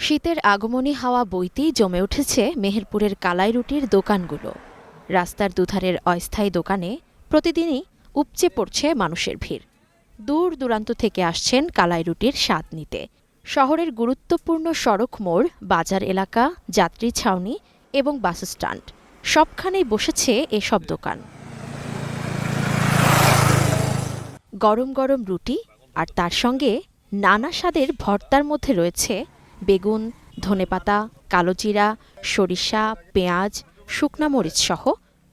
শীতের আগমনী হাওয়া বইতেই জমে উঠেছে মেহেরপুরের কালাই রুটির দোকানগুলো। রাস্তার দুধারের অস্থায়ী দোকানে প্রতিদিনই উপচে পড়ছে মানুষের ভিড়। দূর দূরান্ত থেকে আসছেন কালাই রুটির স্বাদ নিতে। শহরের গুরুত্বপূর্ণ সড়ক মোড়, বাজার এলাকা, যাত্রী ছাউনি এবং বাসস্ট্যান্ড সবখানেই বসেছে এসব দোকান। গরম গরম রুটি আর তার সঙ্গে নানা স্বাদের ভর্তার মধ্যে রয়েছে বেগুন, ধনেপাতা, কালোজিরা, সরিষা, পেঁয়াজ, শুকনা মরিচ সহ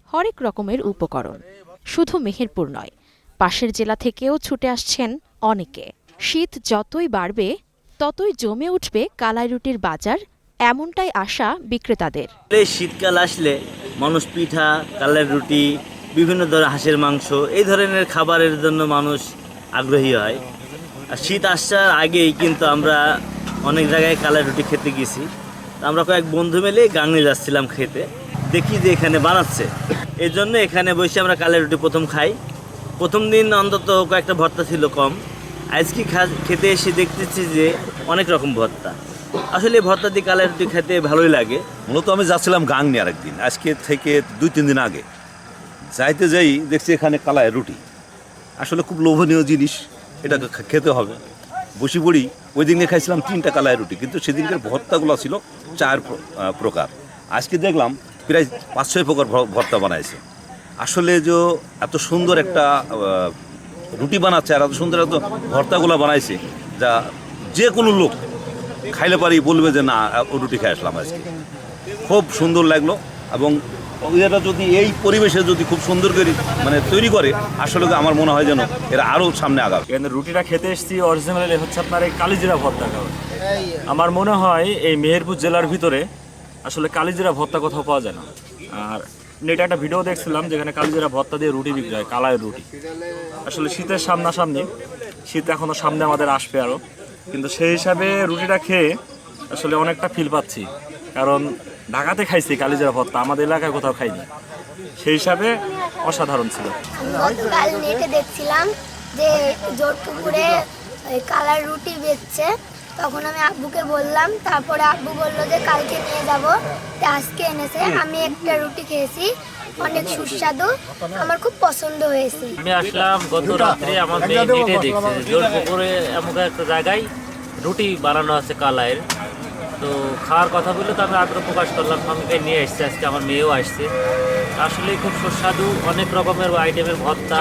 হরেক রকমের উপকরণ। শুধু মেহেরপুর নয়, পাশের জেলা থেকেও ছুটে আসছেন অনেকে। শীত যতই বাড়বে ততই জমে উঠবে কালাই রুটির বাজার, এমনটাই আশা বিক্রেতাদের। শীতকাল আসলে মানুষ পিঠা, কালাই রুটি, বিভিন্ন ধরনের হাঁসের মাংস এই ধরনের খাবারের জন্য মানুষ আগ্রহী হয়। আর শীত আসার আগেই কিন্তু আমরা অনেক জায়গায় কালাই রুটি খেতে গেছি। আমরা কয়েক বন্ধু মিলে গাংনি যাচ্ছিলাম খেতে, দেখি যে এখানে বানাচ্ছে, এই জন্য এখানে বসে আমরা কালাই রুটি প্রথম খাই। প্রথম দিন অন্তত কয়েকটা ভর্তা ছিল কম, আজকে খেতে এসে দেখতেছি যে অনেক রকম ভর্তা। আসলে ভর্তা দিয়ে কালাই রুটি খেতে ভালোই লাগে। মূলত আমি যাচ্ছিলাম গাংনি আরেকদিন, আজকে থেকে 2-3 দিন আগে যাইতে যাই দেখছি এখানে কালাই রুটি। আসলে খুব লোভনীয় জিনিস, এটা খেতে হবে। বসে পড়ি, ওই দিনে খাইছিলাম 3টা কালাই রুটি, কিন্তু সেদিনকার ভর্তাগুলো ছিল 4 প্রকার। আজকে দেখলাম প্রায় 5-6 প্রকার ভর্তা বানাইছে। আসলে যে এত সুন্দর একটা রুটি বানাচ্ছে আর এত সুন্দর এত ভর্তাগুলো বানাইছে, যা যে কোনো লোক খাইলে পারি বলবে যে না, রুটি খেয়ে আসলাম আজকে। খুব সুন্দর লাগলো। এবং এরা যদি এই পরিবেশে যদি খুব সুন্দর করে তৈরি করে, আসলে আমার মনে হয় যেন এরা আরও সামনে আগাবে। এখানে রুটিটা খেতে এসেছি অরিজিনালি হচ্ছে আপনার এই কালিজিরা ভর্তা খাওয়া। আমার মনে হয় এই মেহেরপুর জেলার ভিতরে আসলে কালিজিরা ভর্তা কোথাও পাওয়া যায় না। আর এটা একটা ভিডিও দেখছিলাম যেখানে কালিজিরা ভর্তা দিয়ে রুটি বিক্রি হয়, কালাই রুটি। আসলে শীতের সামনাসামনি, শীত এখনো সামনে আমাদের আসবে আরও, কিন্তু সেই হিসাবে রুটিটা খেয়ে আসলে অনেকটা ফিল পাচ্ছি। কারণ ঢাকাতে খাইছি কালিজিরা ভর্তা, আমাদের এলাকায় কোথাও খাইনি, সেই হিসাবে অসাধারণ ছিল। গতকাল নেটে দেখছিলাম যে জোরপুকুরে কালাই রুটি বেচছে, তখন আমি আব্বুকে বললাম, তারপরে আব্বু বললো যে কালকে নিয়ে যাবো, আজকে এনেছে। আমি একটা রুটি খেয়েছি, অনেক সুস্বাদু, আমার খুব পছন্দ হয়েছে। আমি আসলাম গত রাত্রে, আমার মেয়ে নেটে দেখছে জোরপুকুরে এমন একটা জায়গায় রুটি বানানো আছে কালাইয়ের। তো খাওয়ার কথা বললে তো আমি আগ্রহ প্রকাশ করলাম, আমাকে নিয়ে এসছে, আজকে আমার মেয়েও আসছে। আসলে খুব সুস্বাদু, অনেক রকমের আইটেমের ভর্তা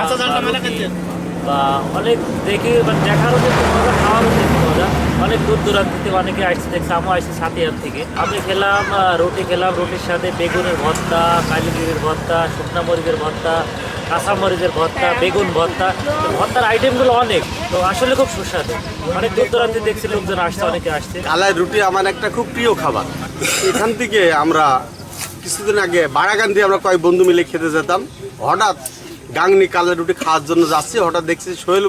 বা অনেক দেখি দেখারও দেখতে মজা, খাওয়ারও দেখতে মজা। অনেক দূর দূরান্ত থেকে অনেকে আসছে, দেখছে আমিও আসছি সাথিয়ার থেকে। আমি খেলাম রুটি, রুটির সাথে বেগুনের ভর্তা, কালিজিরের ভর্তা, শুকনা মরিচের ভর্তা, কাঁচা মরিচের ভর্তা, বেগুন ভর্তা। ভর্তার আইটেমগুলো অনেক, তো আসলে খুব সুস্বাদু। অনেক দূর দূরান্তে দেখছি লোকজন আসছে, অনেকে আসছে। কালাই রুটি আমার একটা খুব প্রিয় খাবার। এখান থেকে আমরা কিছুদিন আগে বারাগান্ধি আমরা কয়েক বন্ধু মিলে খেতে যেতাম। হঠাৎ গাংনি কালাই রুটি খাওয়ার জন্য যাচ্ছি, হঠাৎ দেখছি সোহেল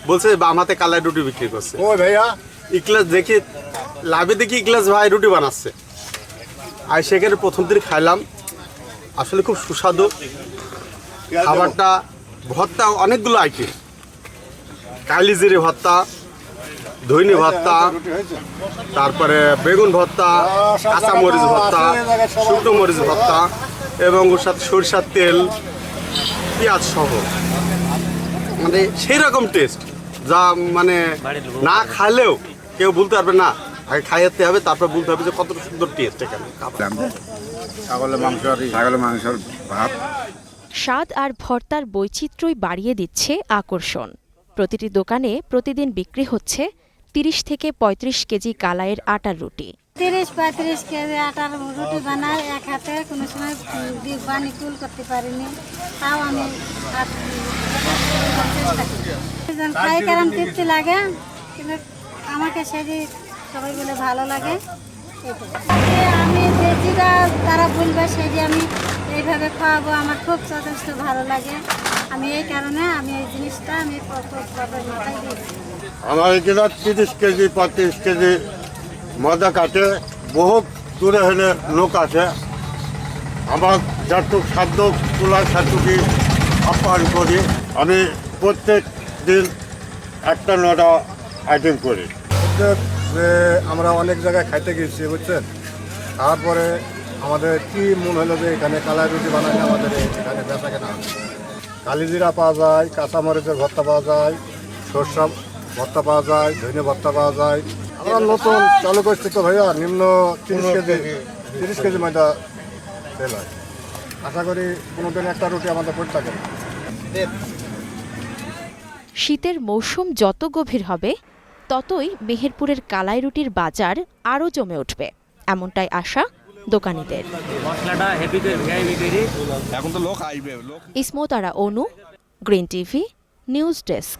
বলছে বাম হাতে কালাই রুটি বিক্রি করছে। ও ভাইয়া ইকলাস দেখি, লাভে দেখি ইকলাস ভাই রুটি বানাচ্ছে। আর সেখানে প্রথম দিন খাইলাম, আসলে খুব সুস্বাদু খাবারটা। ভর্তা অনেকগুলো আইটেম, কালিজিরে ভর্তা, ধইনি ভর্তা, তারপরে বেগুন ভর্তা, কাঁচা মরিচ ভর্তা, শুকনো মরিচ ভর্তা, এবং ওর সাথে সরিষার তেল, পেঁয়াজ সহ, সেই রকম টেস্ট যা না খাইলেও কেউ বলতে পারবে না। আগে খাইতে হবে, তারপর বলতে হবে যে কত সুন্দর টেস্ট এখানে। ছাগলের মাংস, ভাত। স্বাদ আর ভর্তার বৈচিত্র্যই বাড়িয়ে দিচ্ছে আকর্ষণ। প্রতিটি দোকানে প্রতিদিন বিক্রি হচ্ছে 30 থেকে 35 কেজি কালাইয়ের আটার রুটি। 30-35 কেজি আটার রুটি বানাই এক হাতে, কোনো সময় বানি কুল করতে পারিনি, তাও আমি খাই কারণ তৃপ্তি লাগে, কিন্তু আমাকে সেটি সবাই বলে ভালো লাগে। আমি যেটা তারা বলবে সেটি আমি এইভাবে খাওয়াবো, আমার খুব যথেষ্ট ভালো লাগে। আমি এই কারণে আমি এই জিনিসটা আমি মাথায় দিয়েছি। আমার এখানে 30 কেজি 35 কেজি মজা কাটে, বহু দূরে হলে লোক আছে। আমার যতটুক সাধ্য তোলার সাথে আপ্যায়ন করি। আমি প্রত্যেক দিন 1টা 9টা আইটেম করি। যে আমরা অনেক জায়গায় খাইতে গেছি বুঝছেন, তারপরে আমাদের কি মনে হলো যে এখানে কালাই রুটি বানাইলে আমাদের এখানে বেচা কেনা হবে। কালিজিরা পাওয়া যায়, কাঁচামরিচের ভর্তা পাওয়া যায়, সরষা ভর্তা পাওয়া যায়, ধনে ভর্তা পাওয়া যায়। আমরা নতুন চালু করছি তো ভাইয়া, নিম্ন 30 কেজি ময়দা তেল হয়। আশা করি কোনোদিন একটা রুটি আমাদের পড়ে থাকে। শীতের মৌসুম যত গভীর হবে ততই মেহেরপুরের কালাই রুটির বাজার আরও জমে উঠবে, এমনটাই আশা দোকানীদের। মশলাটা হেভি করে ভিআইপি করে এখন তো লোক আইবে। ইসমত আরা অনু, গ্রিন টিভি, নিউজ ডেস্ক।